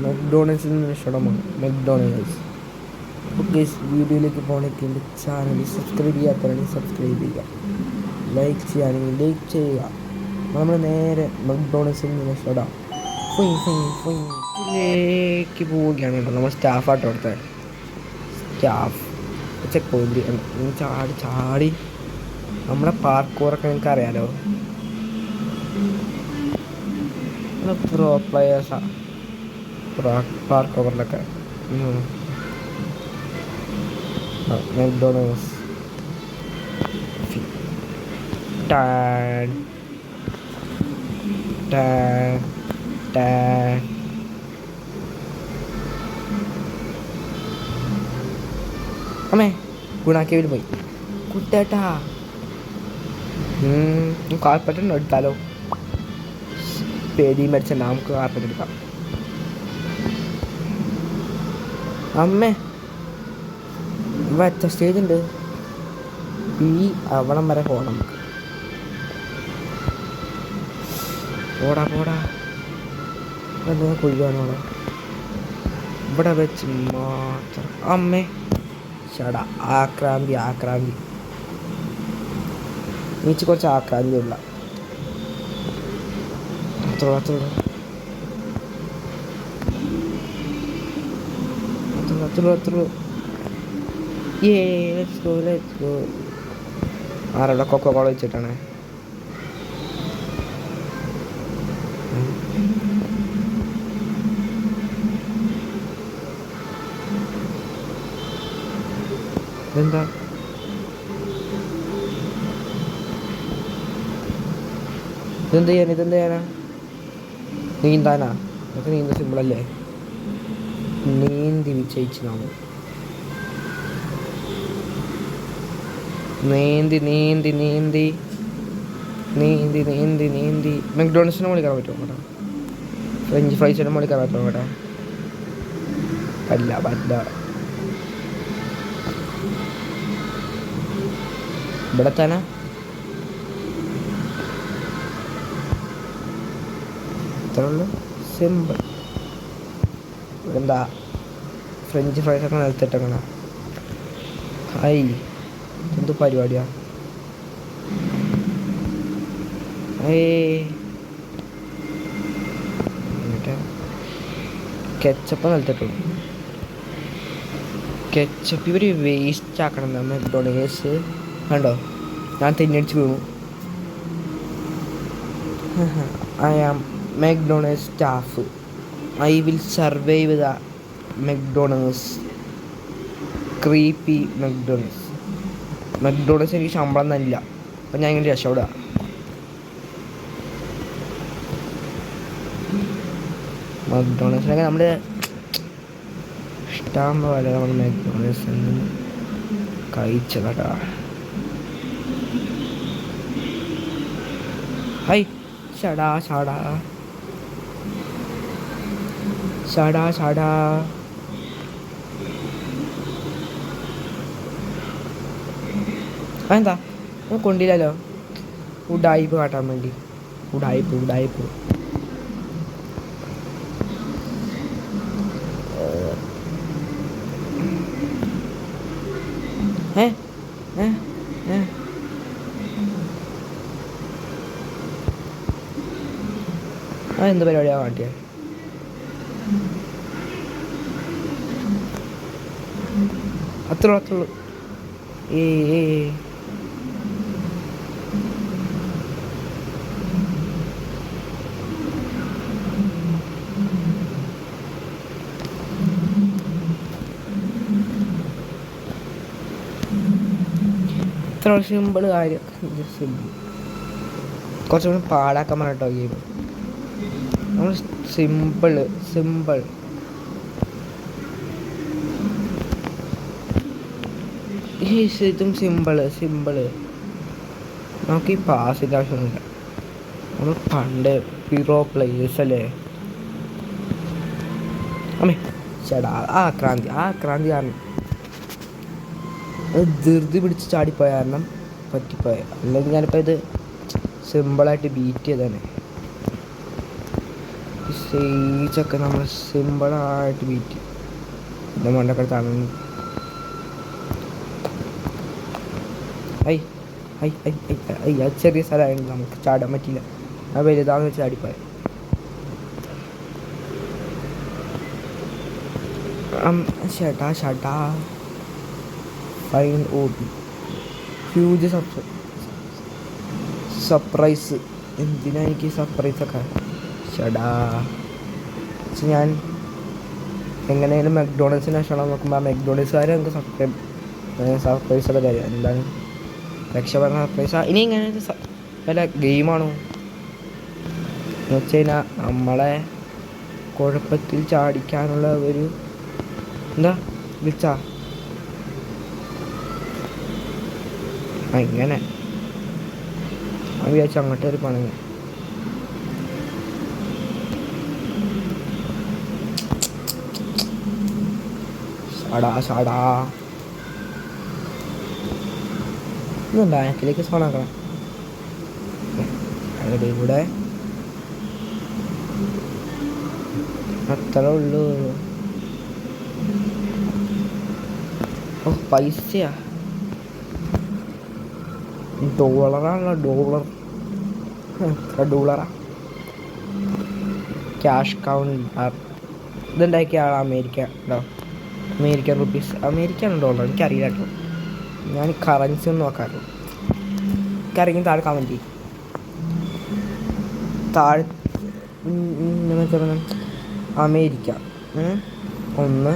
മെക്ഡോണൽസിൽ നിന്ന് ഇഷ്ടമാണ് മെക്ഡോണൽസ്. അപ്പോൾ ഗൈസ് വീഡിയോയിലേക്ക് പോകണമെങ്കിൽ എൻ്റെ ചാനൽ സബ്സ്ക്രൈബ് ചെയ്യാത്തവരാണെങ്കിൽ സബ്സ്ക്രൈബ് ചെയ്യുക, ലൈക്ക് ചെയ്യുകയാണെങ്കിൽ ലൈക്ക് ചെയ്യുക. നമ്മൾ നേരെ മെക്ഡോണൽസിൽ നിന്ന് ഇഷ്ടം ിലേക്ക് പോവുകയാണ് കേട്ടോ. നമ്മൾ സ്റ്റാഫാട്ടോ അവിടുത്തെ സ്റ്റാഫ് ചെക്ക് പോയിന്റ് ചാടി ചാടി നമ്മുടെ പാർക്കൂറൊക്കെ നിങ്ങൾക്ക് അറിയാലോ. പ്രോ പ്ലെയേഴ്സാണ് പാർക്കോറിലൊക്കെ. മെക്ഡോണൽസ് ടാൻ ടാൻ ടാൻ. അമ്മേ ഗുണാക്കിയവർ പോയി കുട്ടേട്ടാ. കാർപ്പറ്റുണ്ടോ എടുത്താലോ? പേടി മരിച്ചല്ല, നമുക്ക് കാർപ്പറ്റ് എടുക്കാം. അമ്മേ വച്ച സ്റ്റേജ് ഉണ്ട്, ഈ അവിടം വരെ പോകണം നമുക്ക്. പോടാ പോടാ, എന്താ കൊയ്യാനോടെ ഇവിടെ വെച്ച് മാത്രം. അമ്മേ ചടാ, ആക്രാന്തി ആക്രാന്തി നീച്ച് കുറച്ച് ആക്രാന്തി ഉള്ള അത്രയുള്ളൂ. ആരവിടെ കൊക്കോ കോള വെച്ചിട്ടാണ്. ഇതെന്താ ചെയ്യാനാ? നീന്താനാ? അതൊക്കെ നീന്ത സിമ്പിളല്ലേ. നീന്തി വിജയിച്ച് നാമോ. നീന്തി നീന്തി നീന്തി നീന്തി നീന്തി നീന്തി മെക്ഡോണൽസിൻ്റെ മുകളിൽ കയറാൻ പറ്റുമോ കേട്ടോ? ഫ്രഞ്ച് ഫ്രൈസിൻ്റെ മുകളിൽ കയറാൻ പറ്റുമോ കേട്ടോ? പറ്റില്ല. ഇവിടെ തന്നെ ഇത്രയുള്ളൂ, സിമ്പിൾ. എന്താ ഫ്രഞ്ച് ഫ്രൈസൊക്കെ നിലത്തിട്ടങ്ങനെ. ഹായ്, എന്ത് പരിപാടിയാ? എന്നിട്ട് കെച്ചപ്പ് നിലത്തിട്ടുള്ളൂ. കെച്ചപ്പ് ഇവർ വേസ്റ്റ് ആക്കണം. മെക്ഡോണൽസ് കണ്ടോ, ഞാൻ തെന്നടിച്ച് വീണു. I am McDonald's staff. I will survive the McDonald's. Creepy McDonald's എനിക്ക് ശമ്പളം തന്നില്ല, അപ്പം ഞാൻ ഇങ്ങനെ രക്ഷപ്പെടുക. മെക്ഡോണൽസിനൊക്കെ നമ്മൾ ഇഷ്ടം പോലെ നമ്മൾ മെക്ഡോണൽസിൽ നിന്ന് കഴിച്ചതാ. ഹൈ ചടാ ചാടാ ചാടാ ചാടാ. അതെന്താ കൊണ്ടില്ലല്ലോ? ഉഡായിപ്പ് കാട്ടാൻ വേണ്ടി. ഉഡായിപ്പ് അതെന്ത് പരിപാടിയാണ് കാട്ടിയത്? അത്രയുള്ളൂ. ഇത്ര സിമ്പിൾ കാര്യം. കുറച്ചുകൂടി പാടാക്കാൻ പറഞ്ഞിട്ടോ ഗെയിം. നമ്മൾ സിമ്പിൾ ഇതും സിമ്പിള്. നമുക്ക് ഈ പാസിൻ്റെ ആവശ്യമൊന്നുമില്ല. നമ്മൾ പണ്ട് പ്രോ പ്ലേയേഴ്സ് അല്ലേ. അമ്മേ ചേടാ, ആക്രാന്തി കാരണം ധൃതി പിടിച്ച് ചാടിപ്പോയ കാരണം പറ്റിപ്പോയ. അല്ലെങ്കിൽ ഞാനിപ്പോൾ ഇത് സിമ്പിളായിട്ട് ബീറ്റ് ചെയ്തതാണ്. സ്റ്റേജൊക്കെ നമ്മൾ സിമ്പിളായിട്ട് ബീറ്റ് ചെയ്യും. എൻ്റെ മണ്ടൊക്കെ തണുന്നു. I I I I I അത് ചെറിയ സ്ഥലമായിരുന്നു, നമുക്ക് ചാടാൻ പറ്റില്ല. അത് വലുതാന്ന് വെച്ച് ചാടിപ്പോയി. ഷട്ടാ ഫൈൻ ഓടി ഹ്യൂജ് സർപ്രൈസ്. എന്തിനാ എനിക്ക് സർപ്രൈസൊക്കെ? ഷടാ പക്ഷെ ഞാൻ എങ്ങനെയാലും മെക്ഡോണൽസിന് ശേഷം നോക്കുമ്പോൾ ആ മെക്ഡോണൽസുകാർ നമുക്ക് സർപ്രൈസൊക്കെ തരാം. എന്താണ് രക്ഷപ്പെടണ സർപ്രൈസ്? ഇനി ഇങ്ങനെ വല്ല ഗെയിമാണോ എന്ന് വെച്ച് കഴിഞ്ഞാൽ നമ്മളെ കുഴപ്പത്തിൽ ചാടിക്കാനുള്ള ഒരു എന്താ വിളിച്ചാ ഇങ്ങനെ വിചാരിച്ചു അങ്ങോട്ട് ഒരു പണങ്ങി. ഷാടാ ഇന്ന് ബാക്കിലേക്ക് സോണാക്കണം. അതിൻ്റെ കൂടെ അത്ര ഉള്ളൂ. ഓ പൈസയാ, ഡോളറാണല്ലോ. ഡോളറാ ക്യാഷ് കൗണ്ടർ. ഇതുണ്ടാക്കിയ ആൾ അമേരിക്ക ഉണ്ടോ? അമേരിക്കൻ റുപ്പീസ്, അമേരിക്കൻ ഡോളർ എനിക്കറിയില്ല കേട്ടോ. ഞാൻ കറൻസി ഒന്നും നോക്കാറുള്ളൂ. എനിക്കറിയാം. താഴെ കമൻറ്റ് ചെയ്യും. താഴെ അമേരിക്ക ഒന്ന്,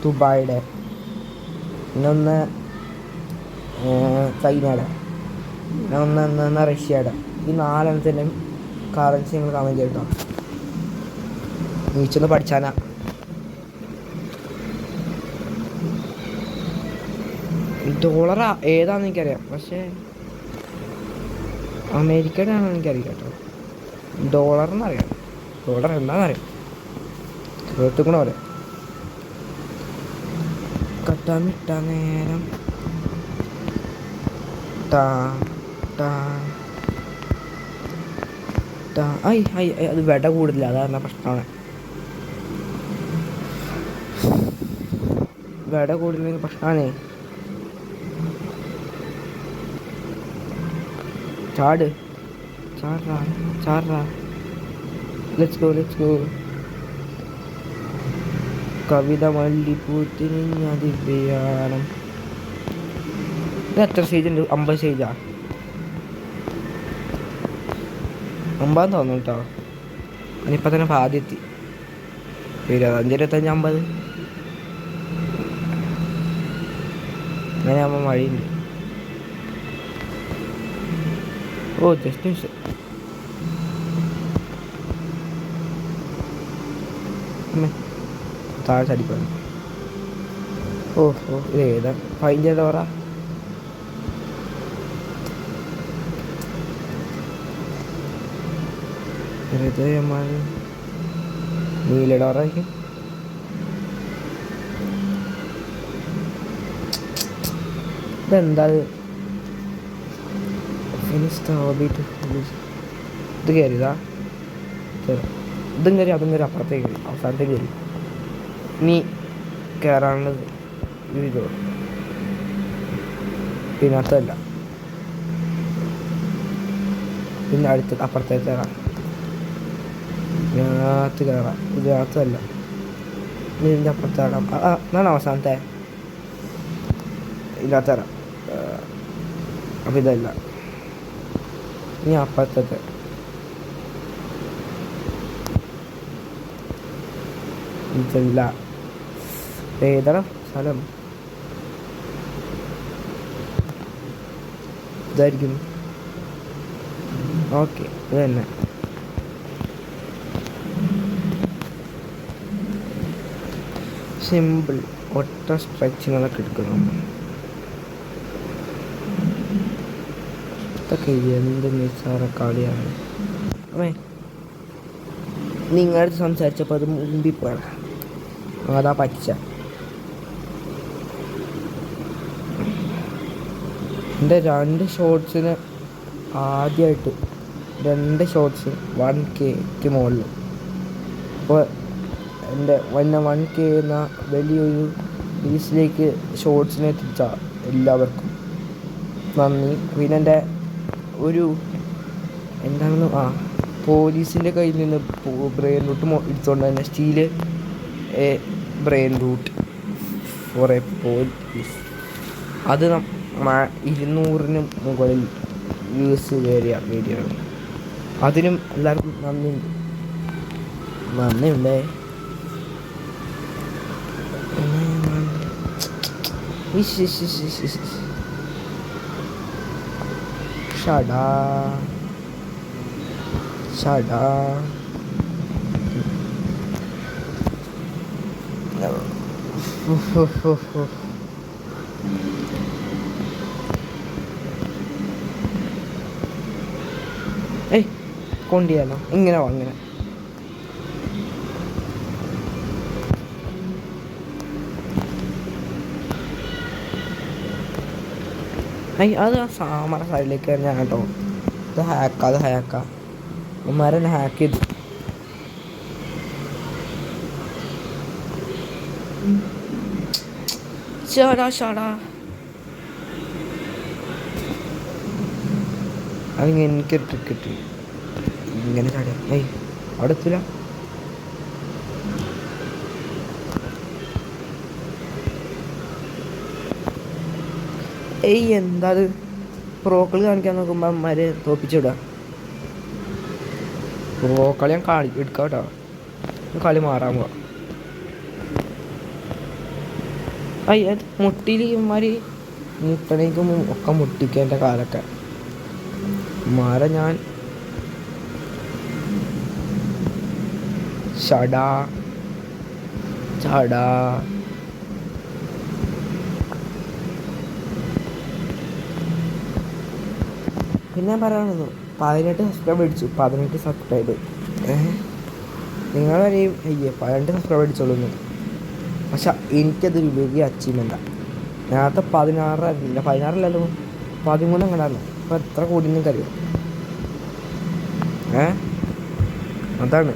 ദുബായിയുടെ, പിന്നെ ഒന്ന് ചൈനയുടെ, പിന്നെ ഒന്ന് റഷ്യയുടെ. ഈ 4 എണ്ണത്തിൻ്റെയും കറൻസി നിങ്ങൾ കമൻറ്റ് ചെയ്യട്ടോ. നീച്ചൊന്ന് പഠിച്ചാനാ. ഡോളറാ ഏതാണെന്ന് എനിക്കറിയാം, പക്ഷേ അമേരിക്കയുടെ ആണോ എനിക്കറിയില്ല കേട്ടോ. ഡോളറെന്നറിയാം, ഡോളർ എന്താണെന്നറിയാം, കേട്ടുകൂടെ പറയാം. കട്ടാമിട്ട നേരം അത് വിട കൂടില്ല, അതാണ് പ്രശ്നമാണ്. വിട കൂടുതലെങ്കിൽ പ്രശ്നമാണേ. ചാടാ ലെറ്റ്സ് ഗോ. കവിത മല്ലിപ്പൂത്തിനിഞ്ഞതിവ്യാനം. ഇത് എത്ര സ്റ്റേജ് ഉണ്ട്? 50 സ്റ്റേജാ? 50 തോന്നുന്നു കേട്ടോ. അതിനിപ്പോൾ തന്നെ പാതി എത്തി. 25, 25, 50 അങ്ങനെ ആകുമ്പോൾ മഴയുണ്ട്. ഓ ജസ്റ്റ് മിസ്. താഴെ ചടിപ്പാണ്. ഓ ഇത് ഏതാ? 15 ഡോറാ? ഹൃദയമാണ്. നീല ഡോറായിരിക്കും. ഇതെന്താ ഇത് കയറിയതാ? ഇതും കയറി അതും കയറി അപ്പുറത്തേക്ക് കയറി അവസാനത്തേക്ക് കയറി. ഇനി കയറാനുള്ളത് ഇത് ഇതിനകത്തല്ല, പിന്നെ അടുത്ത് അപ്പുറത്തേക്ക് കയറാം. ഇതിനകത്ത് കയറാം, ഇതിനകത്തല്ല, ഇതിൻ്റെ അപ്പുറത്ത് കയറാം. അതാണ് അവസാനത്തെ. ഇതിനകത്ത് കയറാം. അപ്പം ഇതല്ല, ഇനി അപ്പുറത്തെ. ഇതല്ല, ഏതാണ് സ്ഥലം? ഇതായിരിക്കും. ഓക്കെ, ഇത് തന്നെ. സിമ്പിൾ ഒറ്റ സ്ട്രെച്ചിങ്ങളൊക്കെ എടുക്കണം. ഇതൊക്കെ എന്ത് നിസ്സാര കളിയാണ്. അമ്മേ നിങ്ങളുടെ അടുത്ത് സംസാരിച്ചപ്പോൾ അത് മുമ്പിപ്പോയാണ്. അതാ പച്ച. എൻ്റെ 2 ഷോട്ട്സിന് ആദ്യമായിട്ട് 2 ഷോട്ട്സ് 1K മുകളിൽ അപ്പോൾ എൻ്റെ 1K എന്ന വലിയൊരു റീൽസിലേക്ക് ഷോർട്സിനെ എത്തിച്ച എല്ലാവർക്കും നന്ദി. പിന്നെ എൻ്റെ ഒരു എന്താണെന്ന് പോലീസിൻ്റെ കയ്യിൽ നിന്ന് ബ്രെയിൻ റൂട്ട് ഇടിച്ചുകൊണ്ട് തന്നെ steel brain root for a police, അത് 200-ന് മുകളിൽ വ്യൂസ് കയറിയ വീഡിയോ ആണ്. അതിനും എല്ലാവർക്കും നന്ദിയുണ്ടേ. ഷടാ കൊണ്ടിയാലോ ഇങ്ങനെ അങ്ങനെ അത് സാമറ സൈഡിലേക്ക് ഞാൻ കേട്ടോ. അത് ഹാക്കാ ഉമ്മാരെന്നെ ഹാക്ക് ചെയ്തു. ഷടാ അതിങ്ങനെ എനിക്കൊരു ട്രിക്ക് കിട്ടി. ഇങ്ങനെ ചാടിയ അവിടെ എത്തില്ല. എന്താ അത് പ്രോക്കളി കാണിക്കാൻ നോക്കുമ്പോൾ അമ്മമാരെ തോപ്പിച്ചിടുക. പ്രോക്കളി ഞാൻ എടുക്കാം കേട്ടോ. കളി മാറാൻ പോവാ. മുട്ടിയിൽ ഇമാര് മുട്ടണേക്കും ഒക്കെ മുട്ടിക്കേണ്ട കാലൊക്കെ മാറ. ഞാൻ ചടാ പിന്നെ പറയാനുള്ളത് 18 സബ്സ്ക്രൈബ് അടിച്ചു. 18 സബ്സ്ക്രൈബ് നിങ്ങൾ വരെയും 18 സബ്സ്ക്രൈബ് അടിച്ചോളൂ. പക്ഷെ എനിക്കതൊരു വലിയ അച്ചീവ്മെൻറ്റാണ്. നേരത്തെ 16 13 അങ്ങനെയാണല്ലോ. അപ്പോൾ എത്ര കൂടി നിങ്ങൾക്കറിയാം. അതാണ്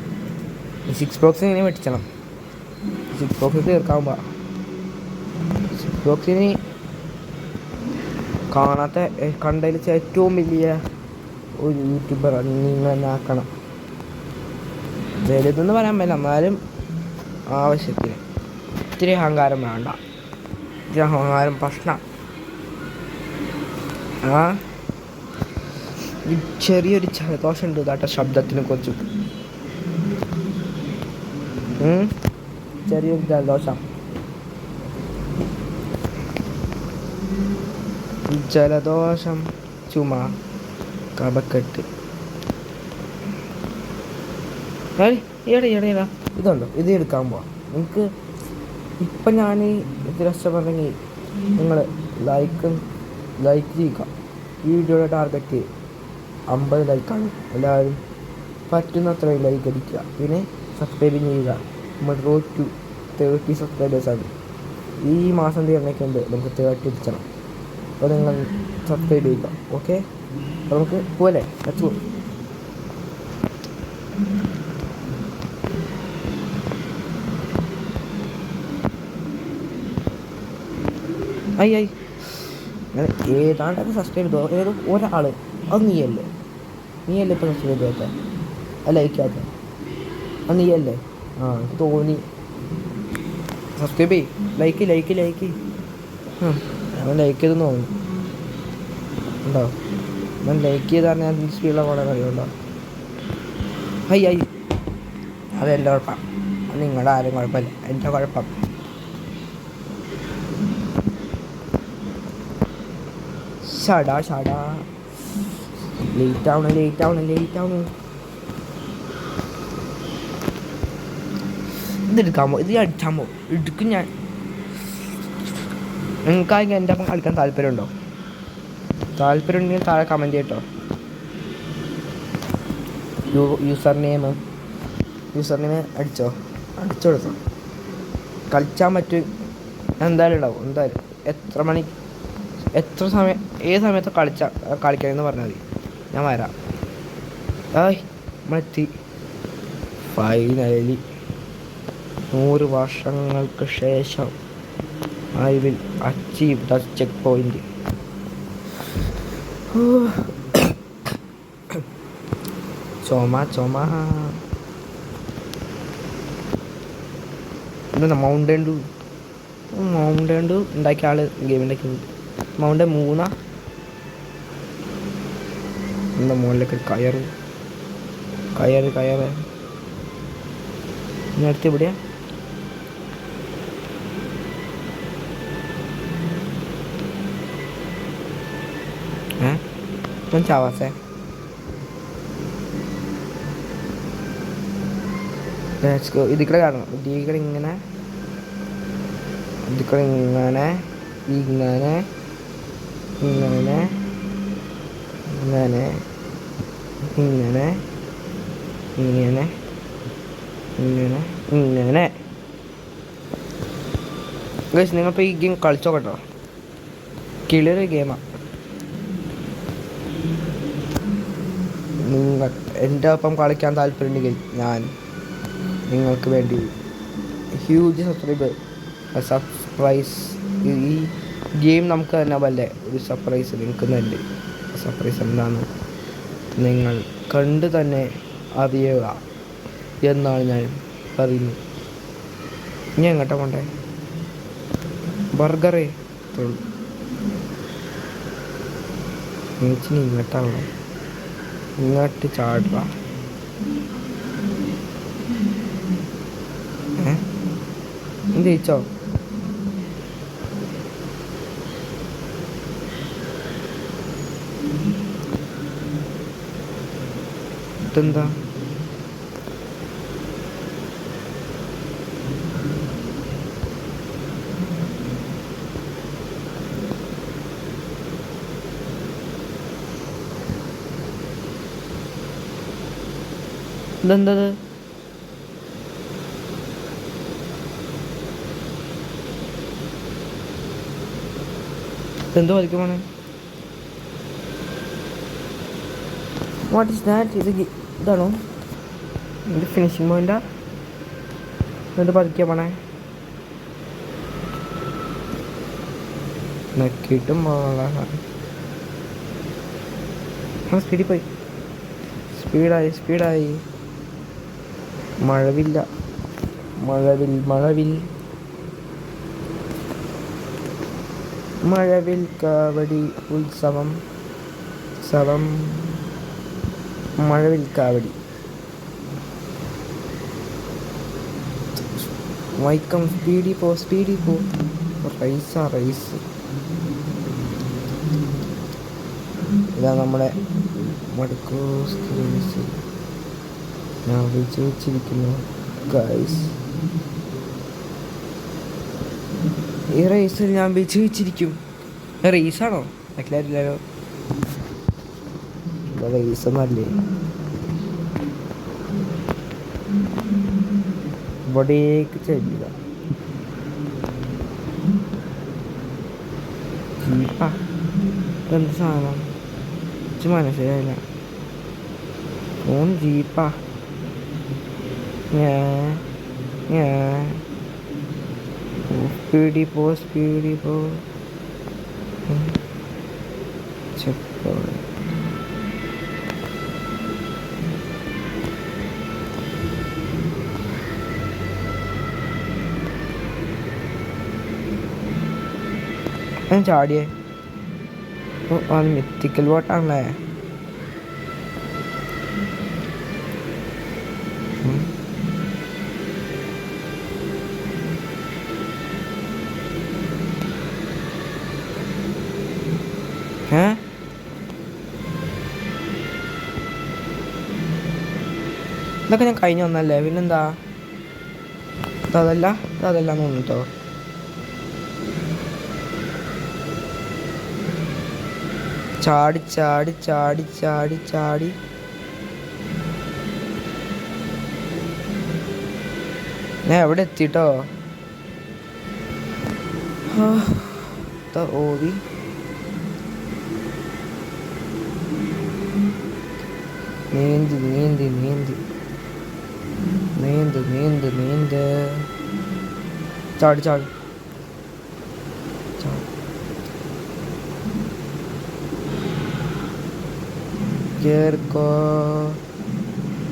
6 ബോക്സ് ഇങ്ങനെ വെട്ടിച്ചണം. 6 ബോക്സ് തീർക്കാവുമ്പോൾ 6 ബോക്സിന് കണ്ടതിൽ ഏറ്റവും വലിയ ഒരു യൂട്യൂബർ നിങ്ങൾ തന്നെ ആക്കണം. വലുതെന്ന് പറയാൻ പറ്റില്ല, എന്നാലും ആവശ്യത്തിന്. ഇത്തിരി അഹങ്കാരം വേണ്ട. ഇത്തിരി അഹങ്കാരം പ്രശ്നം. ചെറിയൊരു ജലദോഷം ഉണ്ട് കേട്ടോ ശബ്ദത്തിനെ കുറിച്ച്. ചെറിയൊരു ജലദോഷം, ചുമ, കഫക്കെട്ട്. ഇതുണ്ടോ? ഇത് എടുക്കാൻ പോവാം. നിങ്ങൾക്ക് ഇപ്പം ഞാൻ ഇത് രക്ഷപ്പെട്ടെങ്കിൽ നിങ്ങൾ ലൈക്ക് ചെയ്യുക. ഈ വീഡിയോയുടെ ടാർഗറ്റ് 50 ലൈക്കാണ്. എല്ലാവരും പറ്റുന്നത്ര ലൈക്ക് അടിക്കുക. പിന്നെ സബ്സ്ക്രൈബ് ചെയ്യുക. നമ്മൾ റോഡ് ടു 30 സബ്സ്ക്രൈബേഴ്സാണ്. ഈ മാസം തീർന്നേക്കുണ്ട് നമുക്ക് 30 എത്തിച്ചണം. അപ്പോൾ നിങ്ങൾ സബ്സ്ക്രൈബ് ചെയ്യുക. ഓക്കെ, അപ്പോൾ നമുക്ക് പോലെ ലെറ്റ്സ് ഗോ. ഏതാണ്ടൊക്കെ സബ്സ്ക്രൈബ് ചെയ്തോ. ഒരാൾ അത് നീയല്ലേ ഇപ്പോൾ സബ്സ്ക്രൈബ് ചെയ്യാത്ത ലൈക്കാത്ത അത് നീയല്ലേ? എനിക്ക് തോന്നി. സബ്സ്ക്രൈബ് ചെയ്യ്. ലൈക്ക് ഞാൻ ലൈക്ക് ചെയ്തെന്ന് തോന്നി. ഉണ്ടോ? ഞാൻ ലൈക്ക് ചെയ്താൽ ഞാൻ സ്പീഡിലെ കുറേ കഴിയുണ്ടോ? അതെൻ്റെ കുഴപ്പം. അത് നിങ്ങളുടെ ആരും കുഴപ്പമില്ല, എൻ്റെ കുഴപ്പം. ഷടാ ലേറ്റ് ആവണ. ഇതെടുക്കാമോ? ഇത് അടിച്ചാമോ? എടുക്കും ഞാൻ. നിങ്ങൾക്കാണെങ്കിൽ എൻ്റെ അപ്പം കളിക്കാൻ താല്പര്യമുണ്ടോ? താല്പര്യമുണ്ടെങ്കിൽ താഴെ കമൻറ്റ് ചെയ്യട്ടോ. യൂസർ നെയിം അടിച്ചു കൊടുത്തോ. കളിച്ചാൻ പറ്റും. എന്തായാലും ഉണ്ടാവും. എന്തായാലും എത്ര സമയം ഏത് സമയത്ത് കളിക്കണമെന്ന് പറഞ്ഞാൽ മതി, ഞാൻ വരാം. നമ്മളെത്തി ഫൈനലി. 100 വർഷങ്ങൾക്ക് ശേഷം I will achieve the cheque point. ചുമ എന്താ മൗണ്ടൻ ഡ്യൂ ഉണ്ടാക്കിയ ആള് ഗെയിമിൻ്റെ മൗണ്ടൻ 3 എന്താ മുകളിലേക്ക് കയറ് ഇനി അടുത്ത് എവിടെയാ? ചാവാസേ ഇതിക്കടെ കാണണം. ഇതിക്കടെ ഇങ്ങനെ ഇങ്ങനെ ഗയ്സ്, നിങ്ങളിപ്പോൾ ഈ ഗെയിം കളിച്ചോ കേട്ടോ. കിളിയൊരു ഗെയിമാണ്. നിങ്ങൾ എൻ്റെ ഒപ്പം കളിക്കാൻ താല്പര്യമുണ്ടെങ്കിൽ ഞാൻ നിങ്ങൾക്ക് വേണ്ടി ഹ്യൂജ് സർപ്രൈസ് ഈ ഗെയിം നമുക്ക് തന്നെ വല്ലേ ഒരു സർപ്രൈസ് നിൽക്കുന്നുണ്ട്. സർപ്രൈസ് എന്താണ് നിങ്ങൾ കണ്ട് തന്നെ അറിയുക എന്നാണ് ഞാൻ പറയുന്നത്. ഇനി എങ്ങോട്ടാ കൊണ്ടേ? ബർഗറേ നീച്ചിന് ഇങ്ങോട്ടാണല്ലോ. ഇങ്ങോട്ട് ചാടുക. ജയിച്ചോ? ഇതെന്താ? ഇതെന്തത്? ഇതെന്തോ വലിക്കുമാണ്. What is that? ഇതാണോ ഇത്? ഫിനിഷിംഗ് പോയിന്റാ? എന്നിട്ട് പതുക്കിയ പോണേ. നക്കിയിട്ടും സ്പീഡിൽ പോയി. സ്പീഡായി. മഴവിൽ കാവടി ഉത്സവം. മഴവിൽ കാവടി. വൈക്കം സ്പീഡിൽ പോ. റൈസ്. ഇതാ നമ്മുടെ മടുക്കോസ് റേസ്. ഞാൻ വിജയിച്ചിരിക്കുന്നു ഗൈസ്. ഈ റേസിൽ ഞാൻ വിജയിച്ചിരിക്കും. റേസാണോ? മനസ്സിലായില്ലല്ലോ. റേസൊന്നല്ലേ. ഇവിടേക്ക് ചെല്ലുക. ജീപ്പാ? എന്ത് സാധനം മനസ്സിലായില്ല. ഫോൺ ജീപ്പാ? സ്പീഡിൽ പോ. ചെക്ക് ചാടിയേ. മിത്തിക്കൽ ബോട്ടാണല്ലേ. ഇതൊക്കെ ഞാൻ കഴിഞ്ഞ ഒന്നല്ലേ? പിന്നെന്താ? അതല്ല തോന്നിട്ടോ. ചാടി ഞാൻ എവിടെ എത്തിട്ടോ? ഓടി നീന്ത്. ചാടി ചാടി ചാടി കേറിക്കോ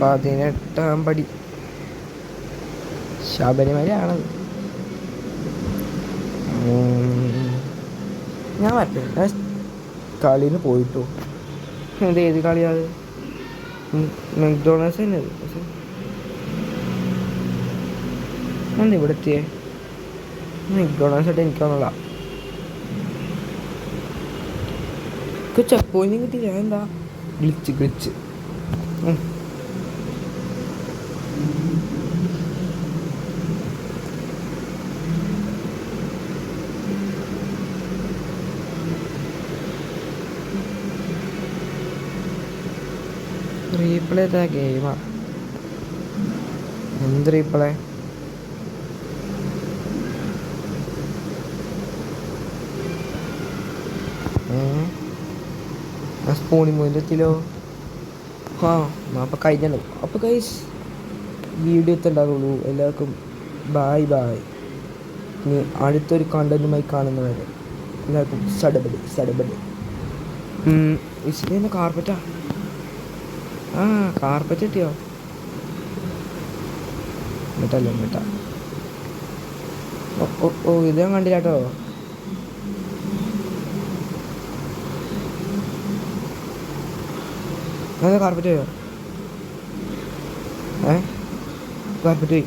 18ാം പടി ശബരിമലയാണത്. ഞാൻ വരട്ടെ, ഞാൻ കളിയിൽ നിന്ന് പോയിട്ടോ. ഏത് കളിയാണ്? മെക്ഡോണൾഡ്സ് തന്നെ. എന്താ ഇവിടെ എത്തിയേ? മെക്ഡോണൾഡ്സ് ആയിട്ട് എനിക്ക് തോന്നല. ചെക്ക് പോയിന്റ് കിട്ടിയില്ല. എന്താ ഗ്ലിച്ച് റീപ്ലേ ചെയ്ത ഗെയിമാ. എന്ത് റീപ്ലേ? സ്പൂണി മൂന്നെത്തിലോ. ആ അപ്പം കഴിഞ്ഞല്ലോ. അപ്പോൾ ഗൈസ് വീഡിയോ എത്തുണ്ടാകുള്ളൂ. എല്ലാവർക്കും ബായ് ബായ്. ഇനി അടുത്തൊരു കണ്ടന്റുമായി കാണുന്നവരെ എല്ലാവർക്കും സടബടി. ഇച്ചിരി കാർപ്പറ്റാ. ആ കാർപ്പറ്റ് കിട്ടിയോ? എന്നിട്ടാ ഓ ഇത് ഞാൻ കണ്ടില്ല കേട്ടോ. അതെ കാർപ്പറ്റ് കാർപ്പറ്റ്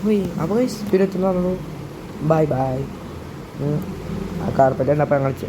പോയി. അപ്പോൾ സ്പീഡ് എത്തുന്നു. Bye bye. ആ കാർപ്പറ്റ് ഉണ്ട്. അപ്പം കളിച്ചു